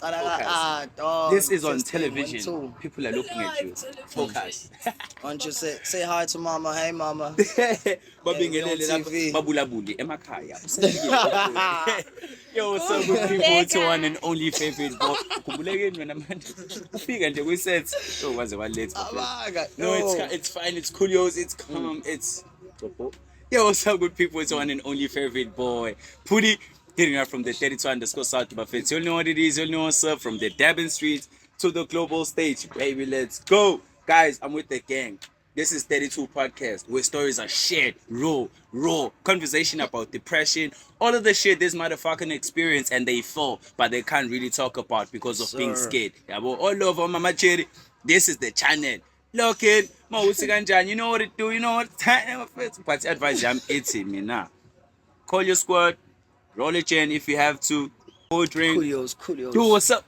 Dog. This is on 16, television. 1, 2. People are looking at you. Focus. Why don't you say hi to mama? Hey, mama. Babingelele Yeah, we on lapha TV. babulabuli emakhaya. Yo, what's up with people? It's one and only favorite boy. Ukhumbulekeni wena manje. Ufika nje kwi-set. Yo, waze walate. No, it's fine. It's cool, yo. It's calm. It's Yo, what's up, good people? It's one and only favorite boy, Pudi, hitting up from the 32_South Buffets. You know what it is. You know what's up. From the Dabin Street to the global stage, baby. Let's go, guys. I'm with the gang. This is 32 Podcast, where stories are shared, raw conversation about depression, all of the shit this motherfucking experience, and they fall, but they can't really talk about because of being scared. Yeah, but all over Mama Cherry, this is the channel. Look it, you know what it do, you know what time. But advice I'm 18 me now. Call your squad, roll a chain if you have to, or drink, Coolios. do what's up.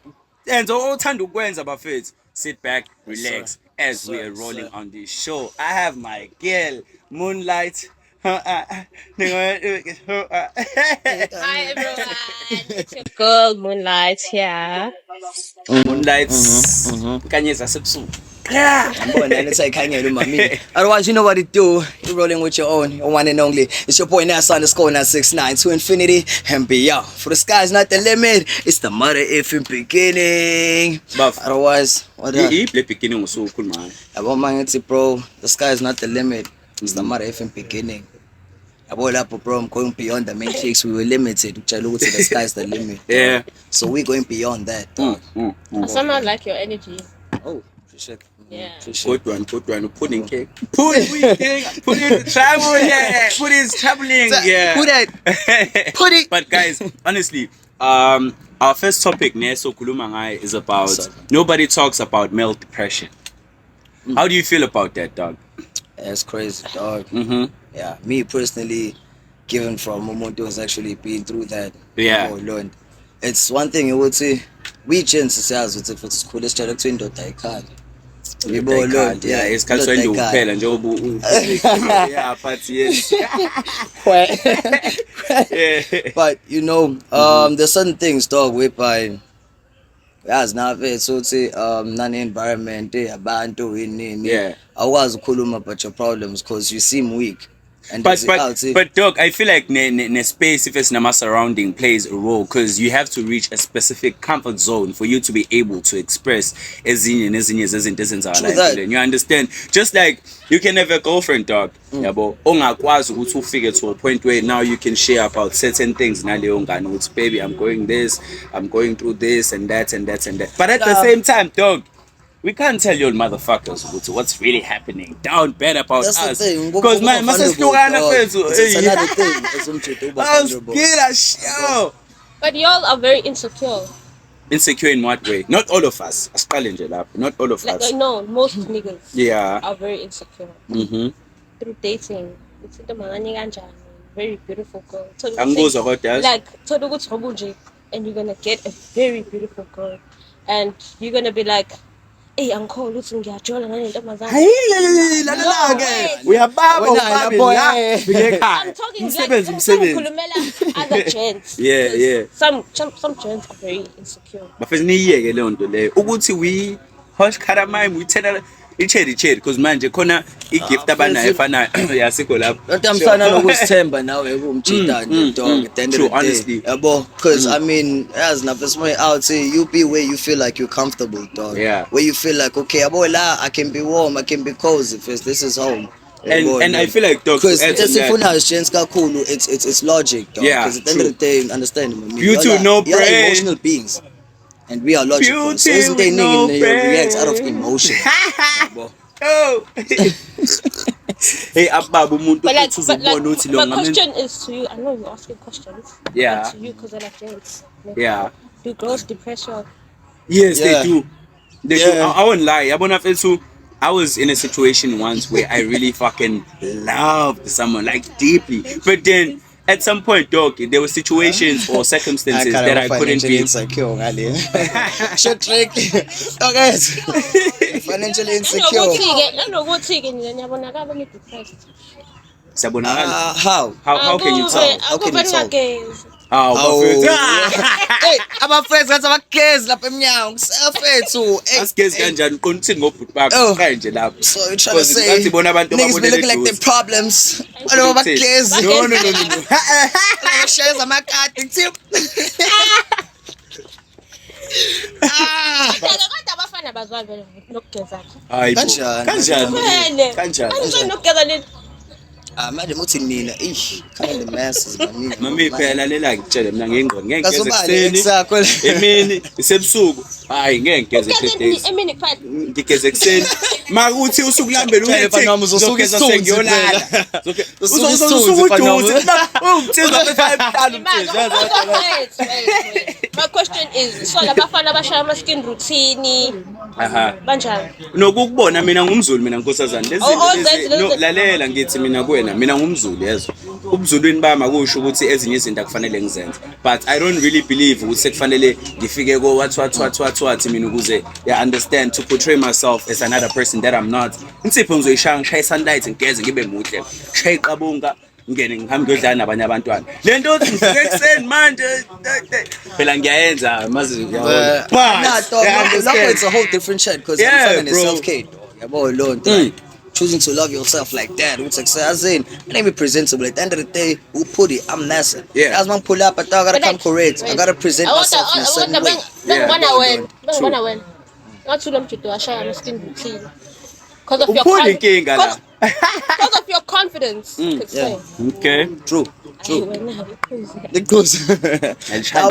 And so all time to go about it. Sit back, relax as we are rolling on this show. I have my girl, Moonlight. Hi everyone, it's your girl Moonlight here. Moonlights. Kanyeza sepsu. Otherwise, you know what it do. You're rolling with your own, your one and only. It's your boy Nas_969 to infinity and beyond. For the sky's not the limit. It's the mother if in beginning. Buff. Otherwise, what up? The beginning was so cool, man. About my bro, the sky is not the limit. It's the mother if in beginning. About that, bro, I'm going beyond the matrix. We were limited. The sky is the limit. Yeah. So we're going beyond that. I somehow like your energy. Oh, appreciate. Yeah. Good one. Pudding cake. Pudding travel, yeah. Pudding traveling, yeah. Put it. But guys, honestly, our first topic, Neso Kulumangai, is about nobody talks about male depression. How do you feel about that, dog? That's crazy, dog. Mm-hmm. Yeah, me personally, given from Momoto has actually been through that. Yeah. Learned. It's one thing I would say. We change says if it's cool, let's try to twin dot I can't. Yeah, it's because when you pay and job. Yeah, but yes. Yeah. But you know, there's certain things, dog, whereby as now so say non-environment, abantu in Yeah. I was cool about your problems because you seem weak. And But dog, I feel like ne space if it's nama surrounding plays a role because you have to reach a specific comfort zone for you to be able to express and you understand. Just like you can have a girlfriend, dog. Yeah, but to figure to a point where now you can share about certain things. Baby, I'm going through this and that and that and that. But at the same time, dog, we can't tell you motherfuckers what's really happening down bad about that's us. Because my it's another thing. I was scared. But y'all are very insecure. Insecure in what way? Not all of us. Not all of us. No, most niggas Yeah. are very insecure. Mm-hmm. Through dating. It's the very beautiful girl. About that. Like, and you're gonna get a very beautiful girl. And you're gonna be like, hey, uncle, listen, we are We are I'm talking like some other gents. Yeah. Some gents are very insecure. But we hush karamai we tell icheri because manje khona igift abanayo efanayo yasikho lapho Natamsana nokusithemba nawe kumchita dog at the end of the day. Honestly. Because I mean, as Nafasmoy out say you be where you feel like you're comfortable, dog. Yeah. Where you feel like okay, I can be warm, I can be cozy first. This is home. And I feel like dog because it's logic, dog. Yeah, because at the end of the day, understand me. Beauty no brain. brain. Emotional beings. And we are logical. Beauty So isn't they no react out of emotion? Oh. Hey, but my question is to you. I know you're asking questions. Yeah. But to you, because I like gents. Yeah. Do girls depress you? Yes, they do. They do. I won't lie. I was in a situation once where I really fucking loved someone, like deeply. But then at some point, dog, there were situations or circumstances that I couldn't be insecure. Short trick. Okay. Financially insecure. How? How can you tell? How can you tell? bafethu. Hey, abafethu ngathi abagezi lapha eminyango. Kusafethu. Asigezi kanjani uqondithini ngobhuti bakho qhaye nje lapho. So you trying to say ngathi bona abantu niggas be looking like their problems. Balo bagezi. No. Shares amakati tip. Kodwa abafana bazwali vele nokugeza. Hayi bo. Kanjani? Kanjani? Nokugeza nini? Manje muthi mina kind of messes mami. Mami phela lalela ngitshele mina ngengqondo ngeke ngeze Kasobani ekseni. exactly. Emini isebusuku. Hayi ngeke ngeze 3 days. Emini kuphela. Ngigeze ekseni. Makuthi usukulambela Mfana wami, uzosuka isithunzi ngiyolala. Uzosuka Uzosuka mfana uduze. Ungithiza befayiphala My question is, so labafana bashaya ama-skin routine Aha. banjani? Nokukubona mina ngumZulu mina Nkosazana Oh, no lalela ngithi mina kuwena mina ngumZulu yezwa ubuzulwini bami akusho ukuthi ezinye izinto akufanele ngizenze but I don't really believe ukuthi sekufanele ngifike ko what mina ukuze understand to portray myself as another person that I'm not insipho ngizoyishaya ngishaye sunlight ngigeze ngibe muhle shaye iqabunga ngene ngihambe ngiyodlala nabanye abantwana lento othi ngifike ekseni manje phela ngiyayenza mazi It's a whole different shit because I'm bro. self-care. Yabo lonto. Choosing to love yourself like that. It's as in, I ain't be presentable. At the end of the day, who put it? I'm NASA. Yeah. As man pull up, I gotta come correct. I gotta present myself in a certain way. Bengibona wena ngathi lo mjudo washaya ama-skin routine because of your Uphula inkinga la. because of your confidence. Yeah. Okay. True. Ayi, wena, iqhuze. It goes.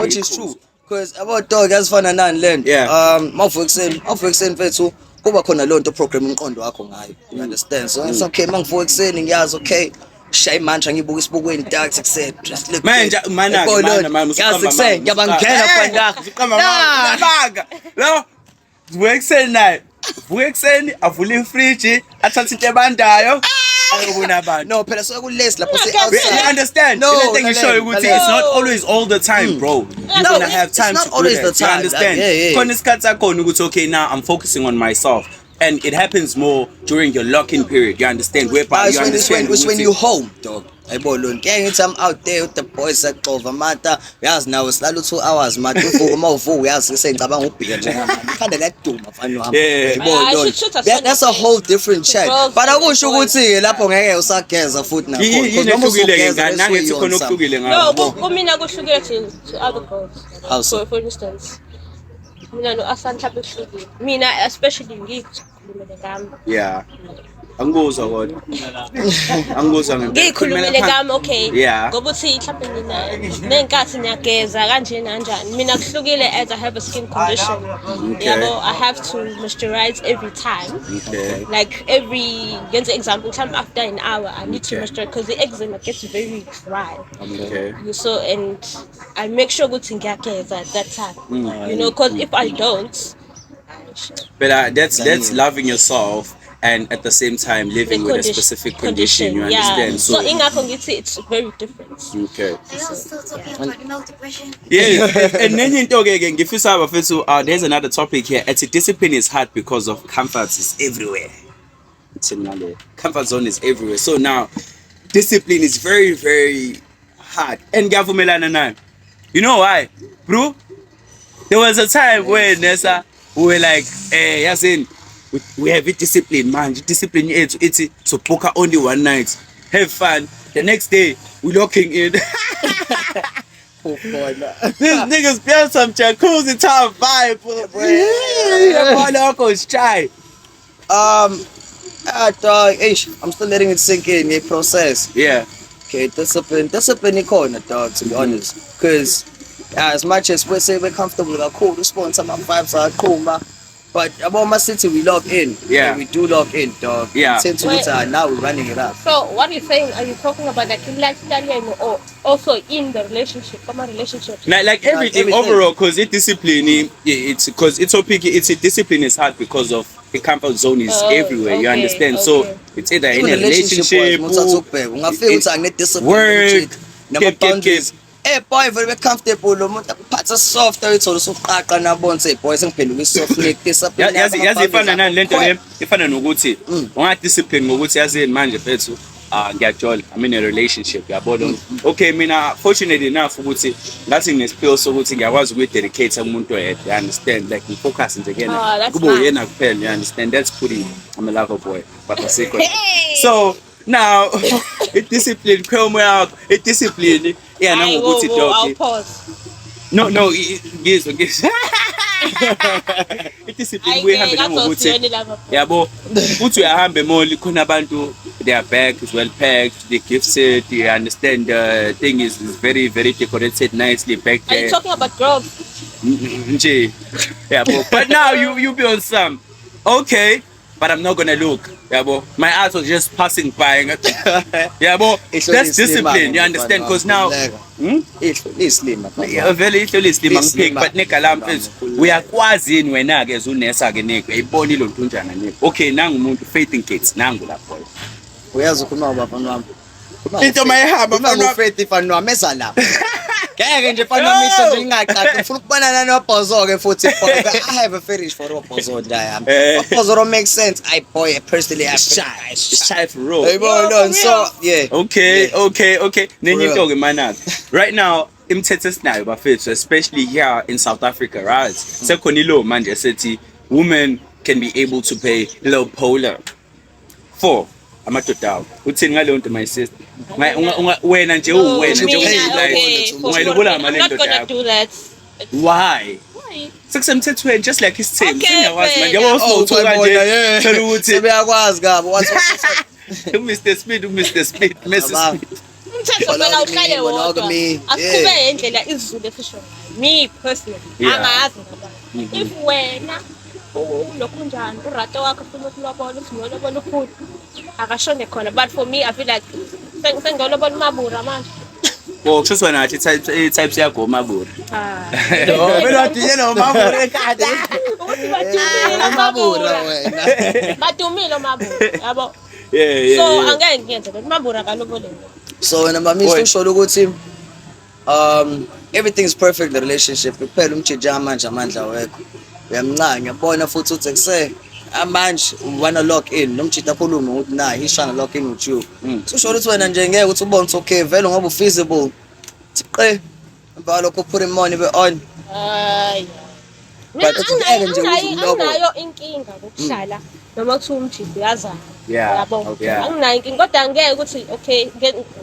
Which is true. Because about dog asifana nani lento. Yeah. Mawuvuka ekseni mfethu kuba khona lonto program umqondo wakho ngayo. You understand? So it's okay mangivuka ekseni ngiyazi okay. Shaya mantra ngibuka isibukweni tax etc. Just look. Manje mana Yazi ekseni ngiyabangena phanda. Banga. Lo vuka ekseni naye. Vuka ekseni avula ifridge athatha into ebandayo. Ayobona abantu. No, phela so kulesi lapho You understand? No, The thing is showing ukuthi it's not always all the time, bro. You're No, gonna have it's time not to do always that. the time. You understand? Yeah. Khona isikhathi sakhona ukuthi okay now I'm focusing on myself. And it happens more during your lock-in period. You understand? Whereby you understand it's when you home, dog. Yabo lonto. Ngeke ngithi I'm out there with the boys saxova mata. Uyazi nawe silala 2 hours mata uvuka mawuvuka uyazi sengicabanga ubhika nje ngamanje. Ikhanda liyaduma mfana wami. Yeah. Yabo lonto. That's a whole different chat. But akusho ukuthi lapho ngeke usageza futhi nakho. Yini ehlukile ngani nangethi khona okuhlukile No, ngakho. kumina kuhlukile to other girls. How so? For instance, mina no Asantla kuhlukile. Mina especially ngikhulumele ngami. Yeah. Angikuzwa kodwa. Angikuzwa ngempela. Ngikhulumele ngami okay. Yeah. Ngoba uthi mhlawumbe nina nenkathi niyageza kanje kanjani. Mina kuhlukile as I have a skin condition. Yabo I have to moisturize every time. Okay. Like every example time after an hour I need to moisturize because the eczema gets very dry. Okay. So and I make sure ukuthi ngiyageza at that time. You know, because if I don't, But that's loving yourself and at the same time living with a specific condition. You understand? Yeah. So ingakho ngithi it's very different. Okay. Are you still talking about milk depression? Yes. And nenye into ke ngifisa abafethu there's another topic here. It's discipline is hard because of comfort is everywhere. Comfort zone is everywhere. So now discipline is very very hard. And ngiyavumelana nayo. You know why? Bro, there was a time when Nessa we were like yasin we have a discipline man. Discipline yethu ithi so poker only one night. Have fun. The next day we locking in. These niggas built some jacuzzi top vibe. Loco is try. Dog, I'm still letting it sink in, the process. Yeah. Okay, discipline ikona, dog, to be honest. Because as much as we say we're comfortable, we're cool, the sponsor, my vibes are cool, but about my city, we log in. Yeah. We do log in, dog. Yeah. Now we're running it up. So what are you saying? Are you talking about like in lifestyle or also in the relationship? Come on, relationship. Like everything overall, because it discipline, it's because it's so picky. It's a discipline is hard because of the comfort zone is everywhere. You understand? So it's either in a relationship, work, boy, very comfortable. Umuntu akuphatha soft uyithola usuqaqa nabona say boy sengiphenduka isoft neck discipline. yazi ifana nani lento le ifana nokuthi unga discipline ngokuthi yazini manje bethu ngiyajola, I'm in a relationship, yabona. Okay, mina fortunate enough ukuthi ngathi nginesiphilo sokuthi ngiyakwazi ukuyidedicate umuntu oyedwa, you understand, like ngifocus nje kena that's kube nice. uyena kuphela, you understand, that's pretty. I'm a lover boy but asikho. So now i-discipline khomo yakho, i-discipline iyana Hayi, ngokuthi wo, I'll dog. pause. No, ngizwe. I-discipline kuyihambe nangokuthi yabo uthi uyahamba emall khona abantu, their bag is well packed, they gifted, you understand, the thing is very very decorated nicely back Are you there talking about girls? nje yabo. But now you be on some, okay, but I'm not gonna look, yabo, my eyes was just passing by. Yabo, that's discipline, you understand, because now Islim. vele ihlelo isilima ngipheki, Isilima. but negala mfethu uyakwazi yini wena-ke as unesa ke nego yayibona ilo ntunjana nego. Okay, nangu umuntu Faith Nketsi, nangu lapho Uyazi ukhuluma ngabafana wami. Into mayihamba mfana wami. Faith ifana wami eza lapha. Ngeke nje fana wami isho nje ngingaqaqi. Ngifuna ukubonana noBhozo ke futhi. I have a fetish for uBhozo la. uBhozo makes sense. I boy personally I Shy for real. Hey boy, no, so yeah. Okay. Nenye real. into ke manaka. Right now imithetho esinayo bafethu, especially here in South Africa, right? Sekhona ilo manje esethi women can be able to pay low polar for amadoda awo. Uthini ngaleyo nto my sister? Wena nje uwena nje ungayilobola I'm ngamale not ndoda gonna yakho. do that. Why? Why? Sekusemthethweni just like his team. Okay, Singakwazi manje fair. yabo usuthoka nje phela ukuthi Sebeyakwazi gabo. What's Mr. Speed, Mrs. Speed. Umthetho phela uhlale wodwa. monogamy, Asiqhubeke indlela isiZulu esisho. Me personally, Yeah. angazi ngabantu. If wena ulokhu njani urato wakho ufuna ukulobola ulobola ufuthi akashone khona, but for me I feel like sengiyolobola uMabura manje. Well, kusho wena athi types yakho uMabura. Mina wathi yena uMabura ekhada. Mabura wena. badumile uMabura yabo. Yeah. So angeke ngiyenze lokho, uMabura kalobole. So wena mami Boy. usho ukuthi everything is perfect in the relationship. Kuphela umjija manje amandla wekho. Uyamncane ngiyabona futhi uthi kuse manje wanna lock in nomjita khuluma ukuthi na he's trying to lock in with you. So usho ukuthi wena nje ngeke uthi ubone okay vele ngoba ufeasible. Tiqe emva lokho put him on ibe on. Hayi. But ngeke nje uzokulobola. Anginayo inkinga ngokuhlala noma kuthiwa umjidi uyazana. Yeah, Yabo. yeah. Anginayo inkinga kodwa angeke ukuthi okay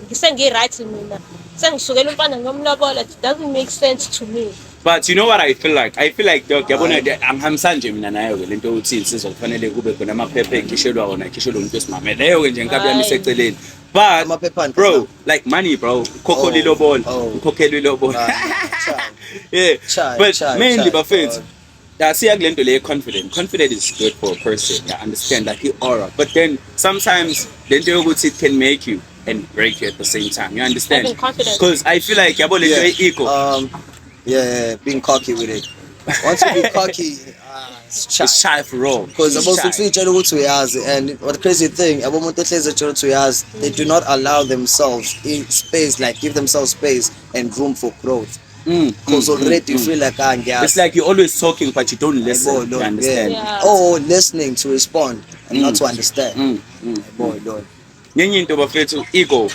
ngisengi-right mina. Sengisukela umfana ngomlobola, it doesn't make sense to me. But you know what I feel like? I feel like dog yabona angihambisani nje mina nayo ke lento ukuthi insizwa kufanele kube khona amaphepha ekhishelwa wona ekhishelwa umuntu wesimame. Leyo ke nje inkabi yami iseceleni. But Amaphepha bro, like money bro, ukhokhela ilobola, ukhokhela ilobola. Yeah. But mainly bafethu siya kulento le confident. Confident is good for a person. I understand like aura. But then sometimes lento yokuthi it can make you and break you at the same time. You understand? Having confidence. Because I feel like yabo lento ego. Being cocky with it. Once you be cocky, it's It's shy for all. because about to feature ukuthi uyazi, and what the crazy thing about umuntu ohlezi etshela ukuthi uyazi, they do not allow themselves in space, like give themselves space and room for growth. Because already you feel like ngiyazi. It's like you're always talking but you don't listen. You understand? Yeah. Or listening to respond and not to understand. Boy, Lord. Nyenye into bafethu ego.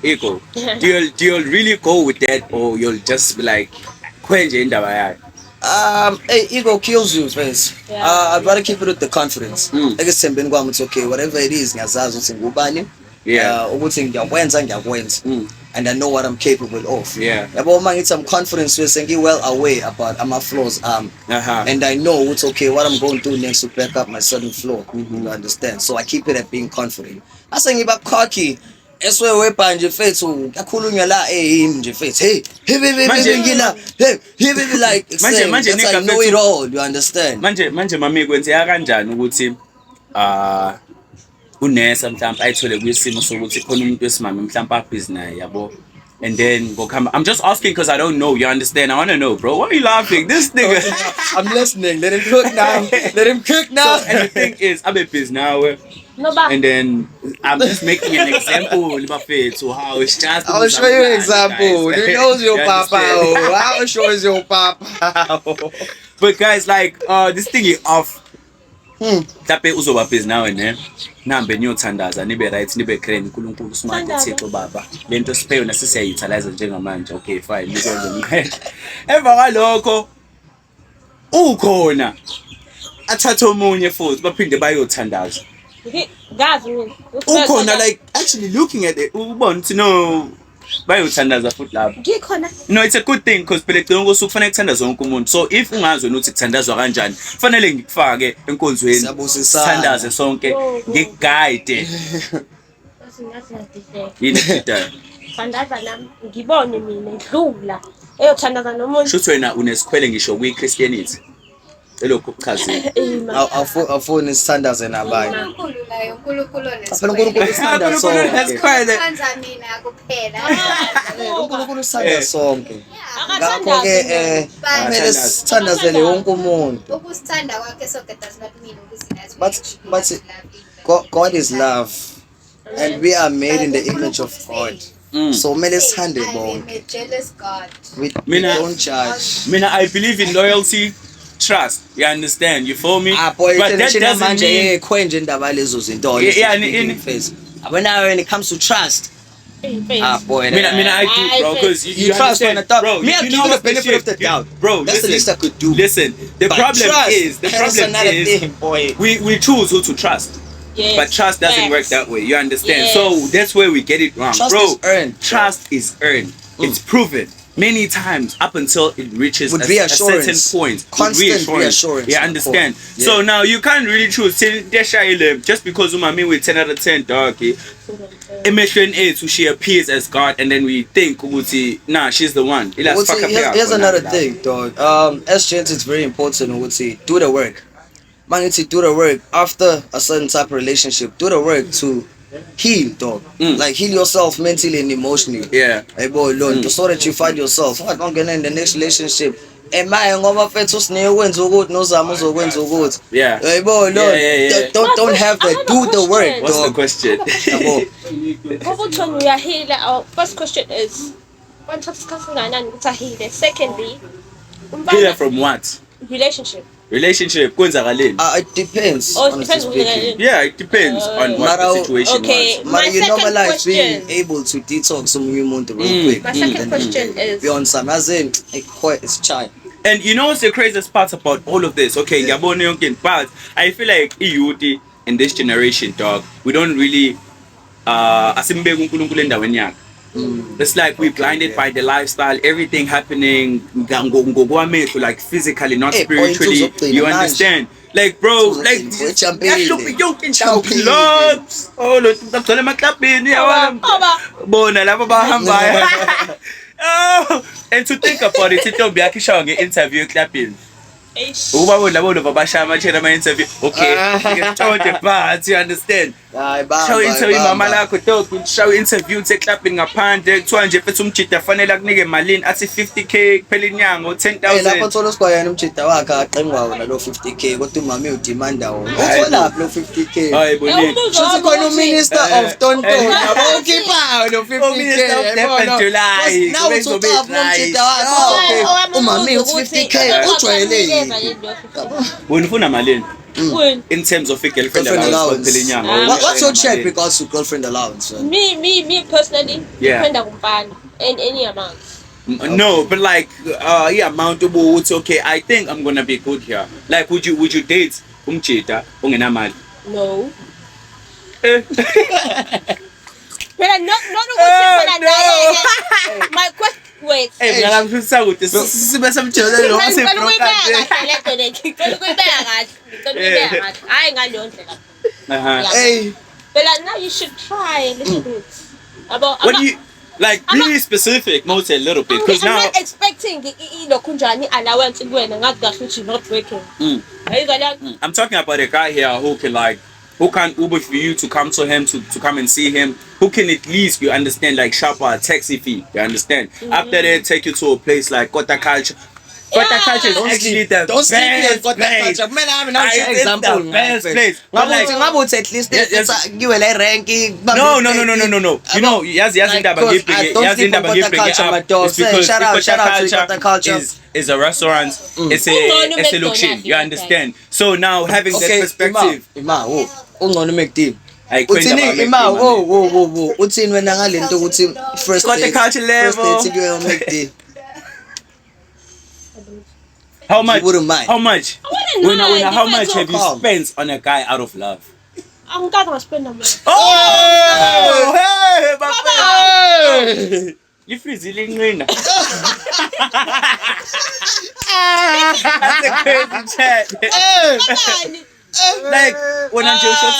Do you really go with that or you'll just be like kwenje indaba yayo? Hey, ego kills you first. Yeah. I'd rather keep it with the confidence. Ekesembeni kwami it's okay, whatever it is, ngiyazazi ukuthi ngubani. Yeah. Ukuthi ngiyakwenza. And I know what I'm capable of. Yeah. Yabo uma ngithi I'm confident so well aware about my flaws. And I know it's okay what I'm going to do next to back up my certain flaw. You understand? So I keep it at being confident. Ase ngiba cocky. Eswe wepa nje fethu kakhulunywa la nje fethu hey ngila hey like Manje that's I nigga know it fethu- all, you understand? Manje mami kwenzeka kanjani ukuthi unesa mhlawumbe ayithole kwisimo sokuthi khona umuntu wesimame mhlawumbe abhizi naye yabo, and then ngokuhamba, I'm just asking because I don't know, you understand? I want to know, bro. Why are you laughing? This nigga. I'm listening. Let him cook now. And the thing is, I'm a busy now, No, but and then I'm just making an example to how it's just. I'll show you an example. Guys. You knows your You papa. understand? I'll show you your papa. But guys, like this thing is off. Mhlawumbe uzoba busy nawe ne nihambe niyothandaza nibe right nibe grand uNkulunkulu smart Thixo baba lento siphe yona sisiyayitalize njengamanje okay fine nikwenze manje emva kwalokho ukhona athathe omunye futhi baphinde bayothandaza Ngazi mina. ukhona like actually looking at it ubona ukuthi no bayothandaza futhi lapho Ngikhona. no it's a good thing because phela ecela ukuthi kufanele kuthandaza wonke umuntu so if ungazwe ukuthi kuthandazwa kanjani kufanele ngikufake enkonzweni Siyabusisana. sithandaze sonke ngiguide yini sidayo Thandaza nami ngibone mina edlula eyothandaza nomuntu. shuthi wena unesikhwele ngisho kwi Christianity elokho kuchazile Awufuni sithandaze nabanye. uNkulunkulu layo uNkulunkulu Phela uNkulunkulu usithanda sonke. onesithanza mina kuphela. uNkulunkulu usithanda sonke. Akathandazi Ngakho-ke kumele sithandazele wonke umuntu. Ukusithanda kwakhe sonke does not mean ukuthi that's But God is love and we are made in the image of God. So kumele sithande I'm bonke. a jealous God. We Mina- don't judge. mina I believe in loyalty trust you understand you feel me Boy, but that international doesn't manje mean ekho nje indaba lezo zinto. Yeah, in- Abona when it comes to trust. Boy. mina I do bro because You trust on understand the top. bro Me, I you give know you the what's benefit shit? of the doubt. Bro That's the least I could do. listen the But problem trust, is that's another thing, boy. we choose who to trust Yes. but trust doesn't Yes. work that way you understand Yes. so that's where we get it wrong Trust bro is earned. trust is earned it's proven many times up until it reaches With a reassurance. certain point Constant reassurance. you understand Yeah. so now you can't really choose just because umami with 10 out of 10 dog emehlweni ethu she appears as God and then we think ukuthi nah she's the one Here's another thing, dog. As gents, it's very important to do the work. Man, to do the work after a certain type of relationship. Do the work to heal, dog. Like heal yourself mentally and emotionally. yeah Hey boy, Lord, so that you find yourself. What don't get in the next relationship. Emaye ngoba mfethu usine wenza ukuthi nozama uzokwenza ukuthi. yeah Hey boy, Lord, Yeah. don't have that. Do the work, what's the dog. question Yabo. Ukuthi when we are healed, our first question is when isikhathi singanani ukuthi ahile. Secondly, healer from what relationship. kwenzakaleni It depends. Oh, it honestly depends on speaking. yeah it depends on what the situation okay. was My Man, you second normalize being question. able to detox omunye umuntu real quick. My second question is Be on some, as in, it's chai. and you know what's the craziest part about all of this okay ngiyabona yonke into, but I feel like youth in this generation dog we don't really asimbeki uNkulunkulu endaweni yakhe it's like we're blinded by the lifestyle everything happening ngokwamehlo like physically not Hey, spiritually point uzogcina you manje. understand like bro like Ujampile. yonke Ujampile. clubs oh lo ngagcwala emaklabini yabona bona labo bahambayo oh and to think about it intombi yakhe ishawa nge-interview eklabhini ukuba bona labo babashaya amachela ama-interview okay ngitonde but you understand shaw interview mama lakho dog shaw interview eklabhini ngaphandle kuthiwa nje mfethu umjida fanele akunike malini athi 50k kuphela inyanga lapho u10,000 thola usigwayana umjida wakhe aqengwa wona lo 50k kodwa umama udimanda wona utholaphi lo 50k hayi bonini shuthi khona uminister of tonto yabo ukhiphayo lo 50k Minister of Death and July. now uthotaphi umjida wakhe umama uthi 50k ujwayelekile wena ufuna malini When in terms of girlfriend girlfriend allowance allowance. kuphela inyanga What's your check regards to girlfriend allowance? Man? me personally, Yeah. depend on any amount. No, but like yeah, amount ukuthi okay, I think I'm gonna be good here. Like would you date umjida ungenamali? No. Eh. But not Oh, my question. Wait. Eh mina ngifisa ukuthi sibe semjele lo Ngicela ukuyibeka asebroker. kahle le nto le. Ngicela ukuyibeka kahle. Ngicela ukuyibeka kahle. Hayi ngaleyo ndlela. Uh-huh. Hey, But like, now you should try a little bit. About What do you like be specific, most a little bit because I'm now not expecting kunjani allowance kuwena ngathi kahle ukuthi not working. I'm talking about a guy here who can Uber for you to come to him to come and see him, who can at least you understand like shop a taxi fee, you understand? After that take you to a place like Kota Culture. Kota culture is Don't actually sleep. the Don't sleep best with Kota place. culture. Kumele nami nawe It's the example best place. But like, ngabe uthi at least Yes. ngiwe la rank no. You know, yazi indaba ngibheke It's because shout out to Kota culture. is a restaurant. It's a location. You understand? So now having that Okay, perspective, ima ungcono McD. ayikhwenta Uthini ima wo uthini wena ngalento ukuthi first Kota date culture level. first date kuyo McD. how much? wouldn't mind. How much? wouldn't mind. How Depends much on have you calm. spent on a guy out of love? Angikaze ngaspenda mali. Oh, hey, baba. You freezile inqina. That's a crazy chat. Ngani? Like when I'm Joshua,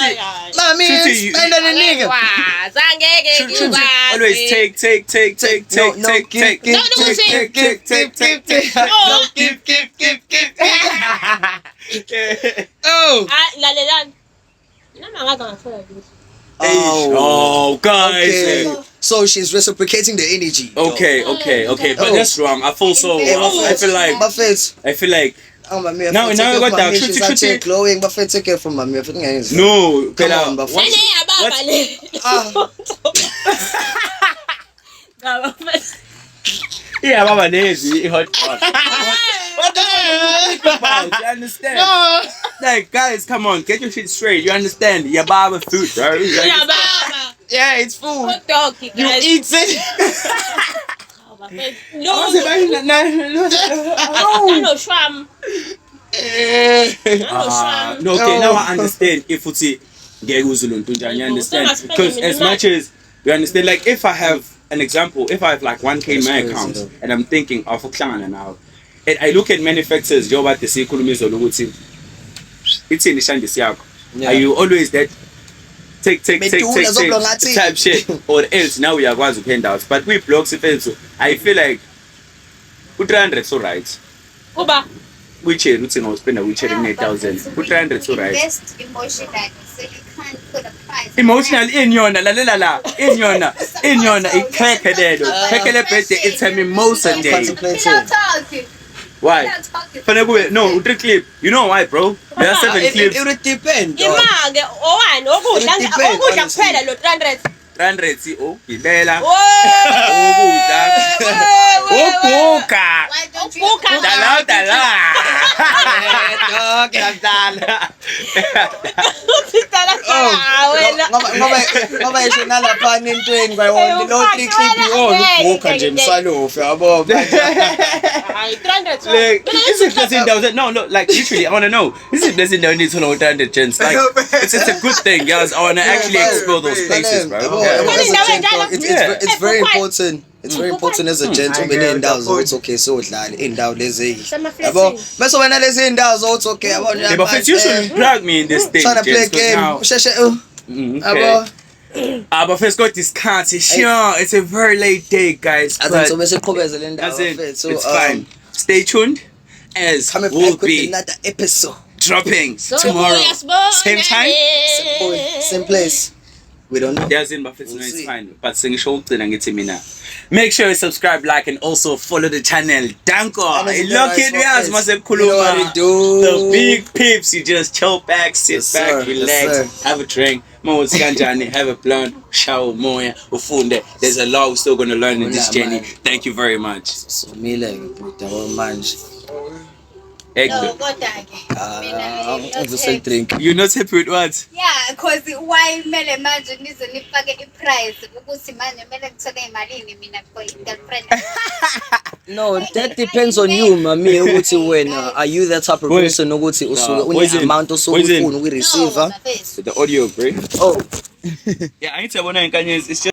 Mami, Shuti, spend on a nigga. always take. No, give. No, don't say. No, give. Oh. Lalelani. Nami angikaze ngaspenda this. Oh, guys. Okay. So she's reciprocating the energy. Okay. But Oh. that's wrong. I feel so. I feel like. Oh, mami, Now she's I got that. actually glowing. Buffett take care from mami. I think it's No, Come phela, on, Buffett. what- Nene yababa le. Ah. Ngaba. Yeah, baba lazy. Hot. What the fuck about? You understand? Like, guys, come on, get your shit straight. You understand? Your baba food, bro. Yababa. Yeah, it's food. Hot dog, You guys. eat it. No. No shwam. No, okay, now I understand. If you see, you understand? Because as much as you understand, like if I have an example, if I have like 1K in my That's account crazy, and I'm thinking of Oklahoma now, and I look at many factors, job at the it's in the shandis. Are you always that take type shit or else now we are going to handouts? But we blocks if I feel like 300 so right. Kuba. Wheelchair, routine or spend a wheelchair in 8,000. 300 so right. Invest emotionally, so you can't put a price. Emotional in yona in yona ikhekelelo it's an emotion day. Without talking. Why? Without talking. Fanele no utri clip. You know why, bro? There are 7 clips. It would depend. Image owani okudla kuphela lo 300. 300 CO ilela. Whoa. Ukuka. Why don't you? Ukuka. Dala. Ngoba yesho nalapha entweni kwayona lo 3 clip yona ubuka nje msalofu yabo. Hayi 300. Like, is it blessing down? No, like literally, I wanna know. Is it blessing down need to know 300 gents? Like, it's a good thing, guys. I wanna actually explore those places, bro. It's very important. It's very important as a gentleman indawo zokuthi okay so udlala indawo lezi yabo bese wena lezi indawo zokuthi okay yabo Yeah, but first you should plug me in this stage. trying to play a game sheshe yabo But first got this can't sure it's a very late day, guys. as in But so bese qhubeze le ndawo as in, mfethu. So it's fine. Stay tuned as coming we'll back with be another episode dropping tomorrow. Same time. same place we don't know. There's in Buffett, We'll no, it's see. fine. But sing show now. Make sure you subscribe, like, and also follow the channel. Danko, look at us, You know what it do. the big pips. You just chill back, sit Yes, back, sir. relax, Yes, have a drink. Mo Skanjani, have a blunt, shower, moya, ufunde. There's a lot we're still gonna learn in this Yeah, journey. man. Thank you very much. So mile ngidabo manje No, kodwa-ke, mina ngizose drink. You're not happy with what? Yeah, because why kumele manje nize nifake i-price ukuthi manje kumele ngithole imalini mina for i-girlfriend. No, that depends on you, mami. Ukuthi wena, are you that type of Wait. person ukuthi usuke Poison. une-amount osuke Poison. ufuna ukuyi-receive? No, my face. The audio, bro. Oh, Yeah, I need to one. It's just